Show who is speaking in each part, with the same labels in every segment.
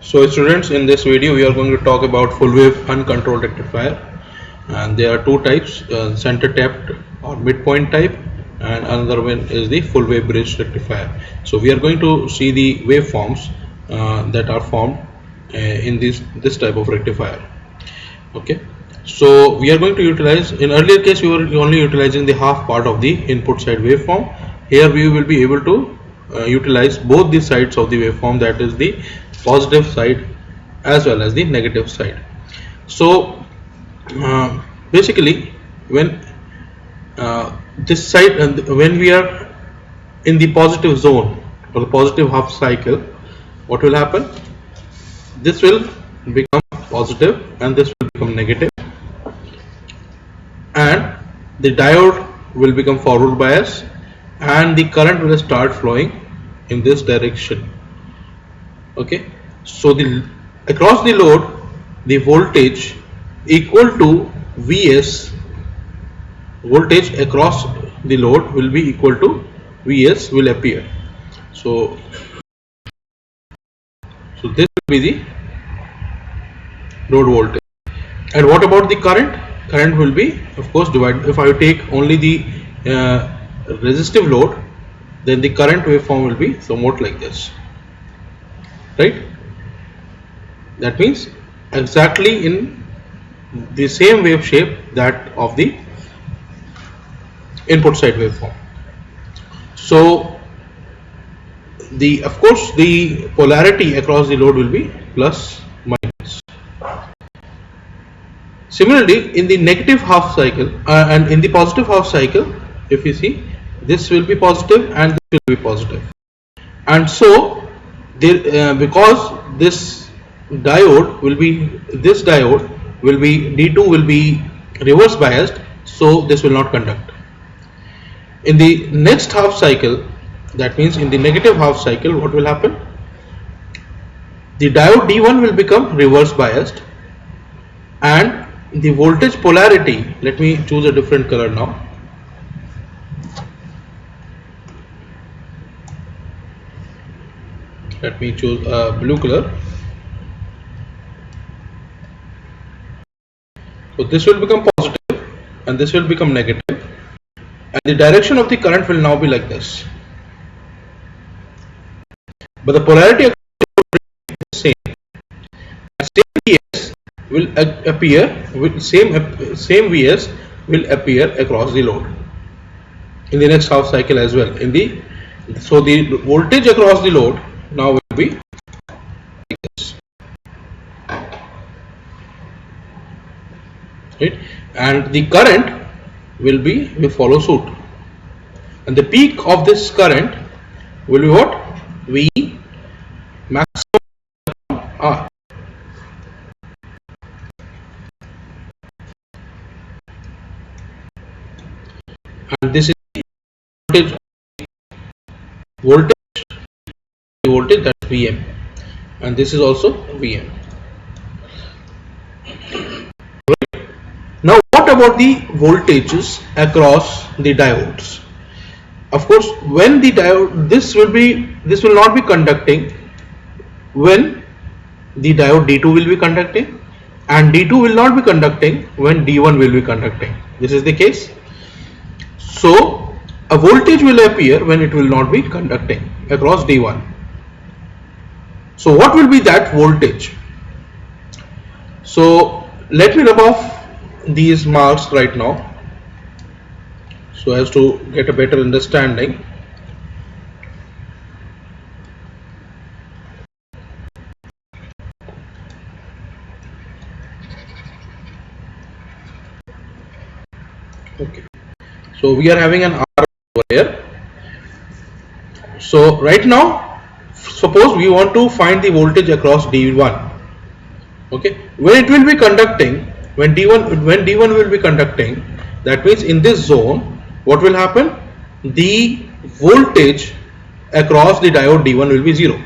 Speaker 1: So students, in this video we are going to talk about full wave uncontrolled rectifier, and there are two types, center tapped or midpoint type, and another one is the full wave bridge rectifier. So we are going to see the waveforms that are formed in this type of rectifier. Okay, so we are going to utilize, in earlier case we were only utilizing the half part of the input side waveform. Here we will be able to utilize both the sides of the waveform, that is the positive side as well as the negative side. So basically when this side, and when we are in the positive zone or the positive half cycle, what will happen? This will become positive and this will become negative, and the diode will become forward bias and the current will start flowing in this direction. Okay, so the across the load, the voltage equal to Vs, voltage across the load will be equal to Vs will appear. So this will be the load voltage. And what about the current? Current will be, of course, divided. If I take only the resistive load, then the current waveform will be somewhat like this, right? That means exactly in the same wave shape that of the input side waveform. So of course the polarity across the load will be plus minus. Similarly, in the negative half cycle and in the positive half cycle, if you see, this will be positive and this will be positive, and so because this diode will be D2 will be reverse biased, so this will not conduct. In the next half cycle, that means in the negative half cycle, what will happen? The diode D1 will become reverse biased and the voltage polarity, let me choose a different color now. Let me choose a blue color. So this will become positive and this will become negative, and the direction of the current will now be like this, but the polarity is the same. Same Vs will appear with same Vs will appear across the load in the next half cycle as well. So the voltage across the load now will be like this, right? And the current will follow suit, and the peak of this current will be what? V maximum R. And this is voltage that's Vm, and this is also Vm. Right. Now what about the voltages across the diodes? Of course, when the diode, this will not be conducting when the diode D2 will be conducting, and D2 will not be conducting when D1 will be conducting. This is the case. So a voltage will appear when it will not be conducting across D1. So what will be that voltage? So let me rub off these marks right now so as to get a better understanding. Okay, so we are having an R over here. So right now, suppose we want to find the voltage across D1. Okay, when it will be conducting, when D1 will be conducting, that means in this zone, what will happen? The voltage across the diode D1 will be 0.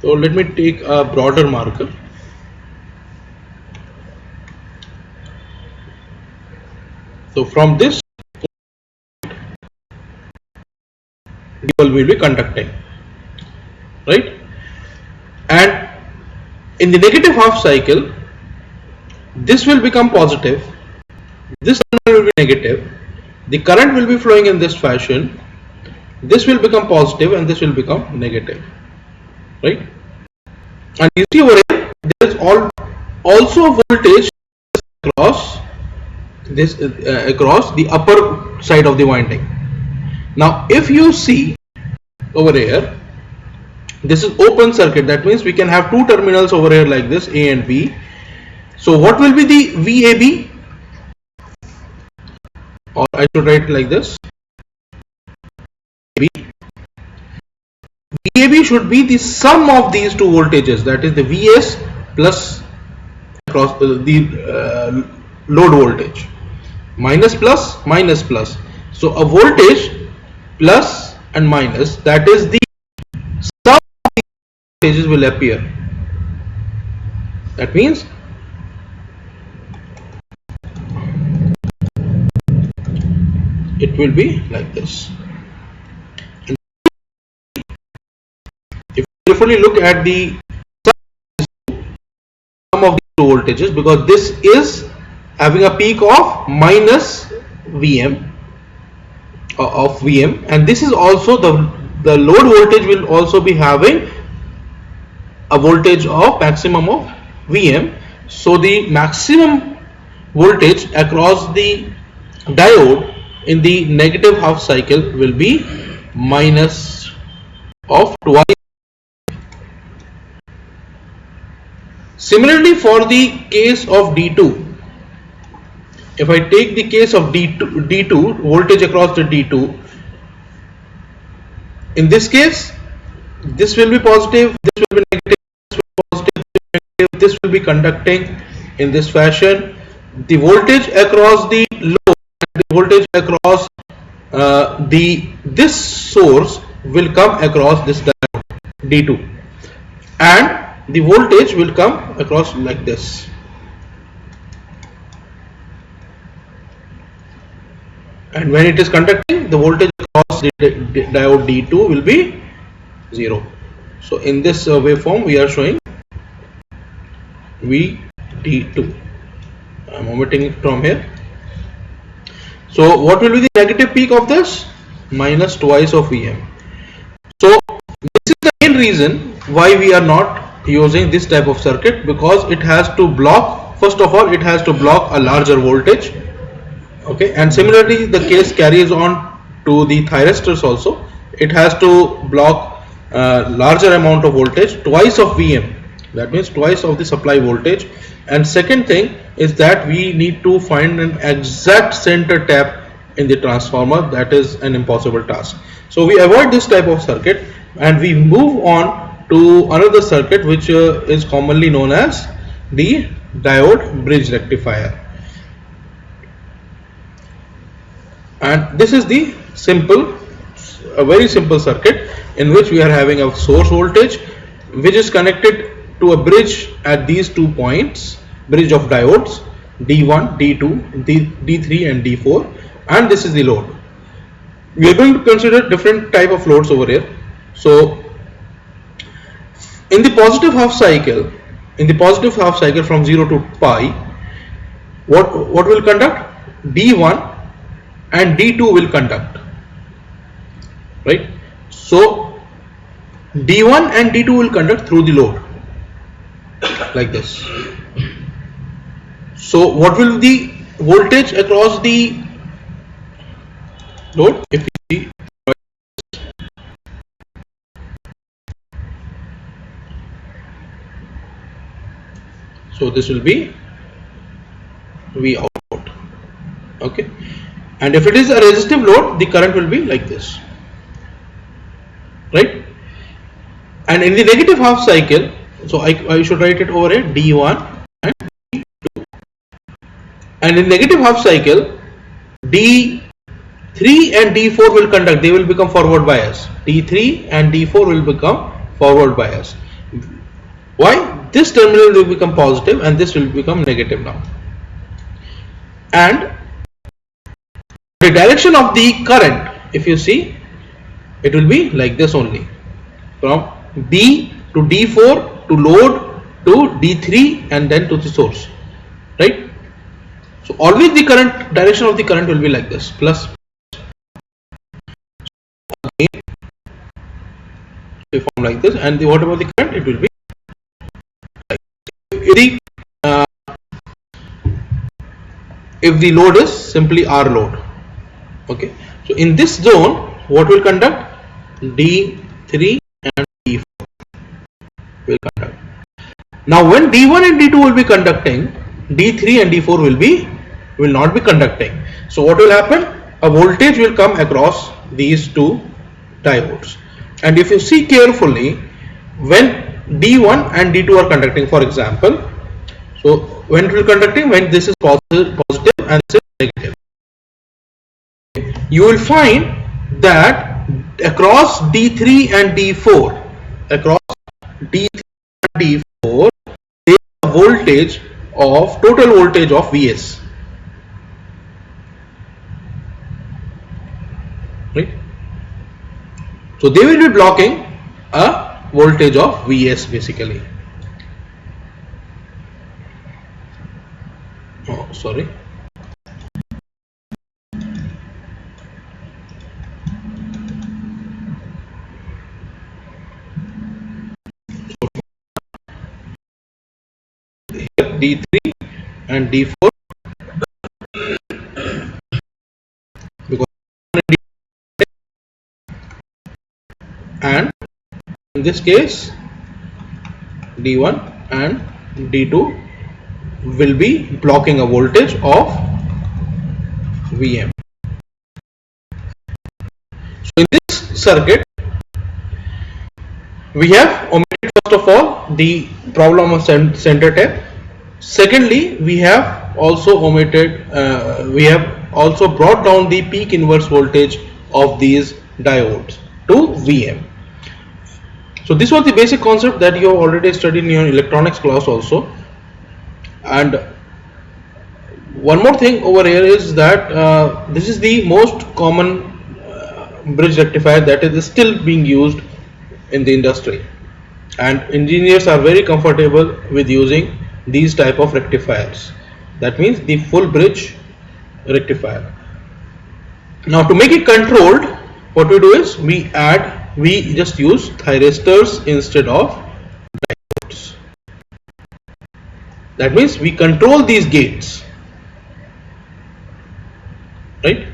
Speaker 1: So let me take a broader marker. So from this, D1 will be conducting, right? And In the negative half cycle, this will become positive, this terminal will be negative, the current will be flowing in this fashion, this will become positive and this will become negative, right? And you see over here, there is also voltage across this across the upper side of the winding. Now if you see over here, this is open circuit, that means we can have two terminals over here like this, A and B. So what will be the VAB, or I should write it like this, VAB should be the sum of these two voltages, that is the VS plus across the load voltage, minus plus minus plus. So a voltage plus and minus, that is the sum of the voltages will appear. That means it will be like this. If you carefully look at the sum of the two voltages, because this is having a peak of minus Vm of Vm, and this is also the load voltage will also be having a voltage of maximum of Vm. So the maximum voltage across the diode in the negative half cycle will be minus of twice. Similarly, for the case of D2, if I take the case of D2 voltage across the D2, in this case this will be positive, this will be negative, this will be positive, this will be conducting in this fashion. The voltage across the load and the voltage across this source will come across this diode D2, and the voltage will come across like this. And when it is conducting, the voltage across the diode D2 will be 0. So in this waveform we are showing VD2. I am omitting it from here. So what will be the negative peak of this? Minus twice of Vm. So this is the main reason why we are not using this type of circuit, because it has to block, first of all it has to block a larger voltage. Okay, and similarly the case carries on to the thyristors also. It has to block larger amount of voltage, twice of Vm, that means twice of the supply voltage. And second thing is that we need to find an exact center tap in the transformer. That is an impossible task. So we avoid this type of circuit and we move on to another circuit which is commonly known as the diode bridge rectifier. And this is the a very simple circuit in which we are having a source voltage which is connected to a bridge at these 2 points, bridge of diodes D1, D2, D3 and D4, and this is the load. We are going to consider different type of loads over here. So in the positive half cycle, from 0 to pi, what will conduct? D1 and D2 will conduct, right? So D1 and D2 will conduct through the load like this. So what will the voltage across the load? If we see, so this will be V output. Okay, and if it is a resistive load, the current will be like this, right? And in the negative half cycle, so I should write it over here, D1 and D2. And in negative half cycle, D3 and D4 will conduct, they will become forward bias. D3 and D4 will become forward bias. Why? This terminal will become positive and this will become negative now. And the direction of the current, if you see, it will be like this only, from D to D4 to load to D3 and then to the source, right? So always the current direction of the current will be like this, plus. Again, we form like this, and what about the current? It will be like if the load is simply R load. Okay, so in this zone, what will conduct? D3 and D4 will conduct. Now when D1 and D2 will be conducting, D3 and D4 will not be conducting. So what will happen? A voltage will come across these two diodes, and if you see carefully, when D1 and D2 are conducting, for example, so when it will conducting, when this is positive and this is negative, you will find that across D3 and D4, there is a voltage of total voltage of Vs, right? So they will be blocking a voltage of Vs basically. Oh, sorry. D3 and D4, because and in this case D1 and D2 will be blocking a voltage of Vm. So in this circuit, we have omitted first of all the problem of center tap. Secondly, we have also omitted, we have also brought down the peak inverse voltage of these diodes to Vm. So this was the basic concept that you have already studied in your electronics class also. And one more thing over here is that this is the most common bridge rectifier that is still being used in the industry, and engineers are very comfortable with using these type of rectifiers. That means the full bridge rectifier. Now to make it controlled, what we do is we just use thyristors instead of diodes. That means we control these gates, right?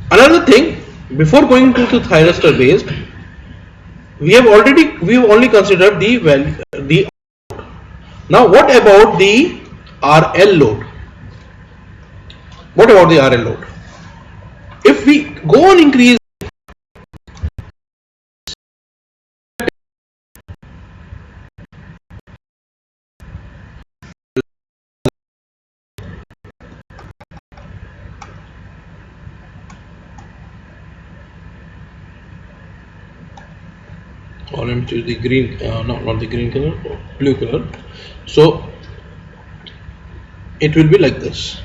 Speaker 1: Another thing, before going to the thyristor based, we have only considered the value, the. Now what about the RL load? What about the RL load? If we go on increase or let me choose the green, not the green color, blue color. So it will be like this.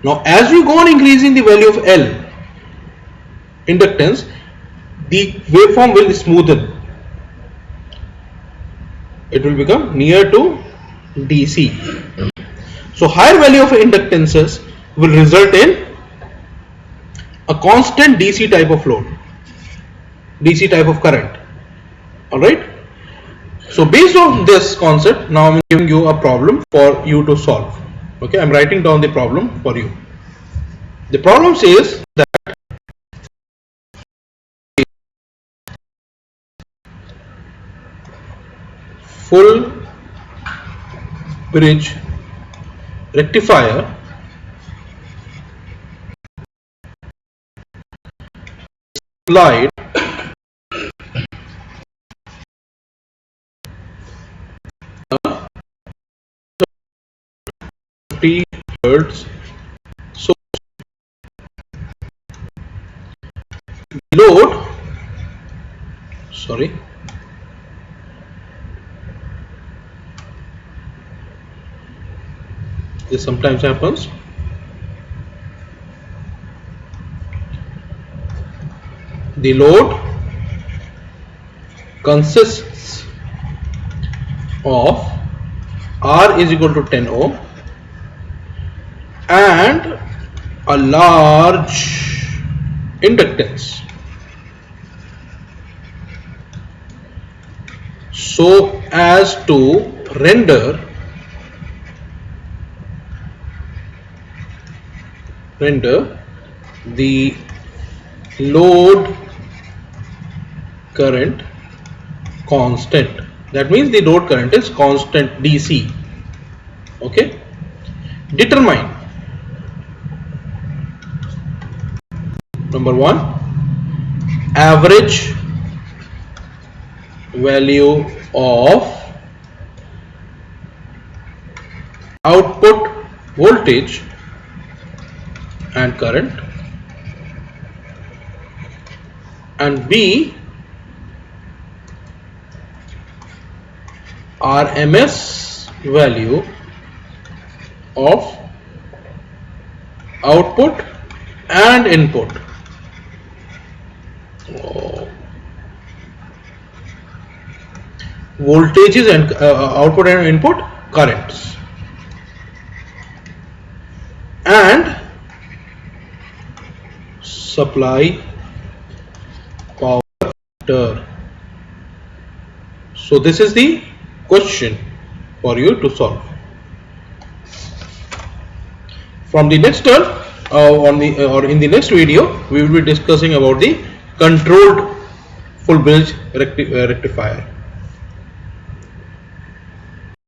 Speaker 1: Now as we go on increasing the value of L inductance, the waveform will smoothen. It will become near to DC. So higher value of inductances will result in a constant DC type of load, DC type of current. Alright. So based on this concept, now I'm giving you a problem for you to solve. Okay, I'm writing down the problem for you. The problem says that full bridge rectifier applied a 50 Hz source. Load, sorry, this sometimes happens. The load consists of R is equal to 10 ohm and a large inductance so as to render the load current constant. That means the load current is constant DC. Okay. Determine number 1 average value of output voltage and current, and B RMS value of output and input. Voltages and output and input currents, and supply power factor. So this is the question for you to solve. From the next turn in the next video, we will be discussing about the controlled full bridge rectifier.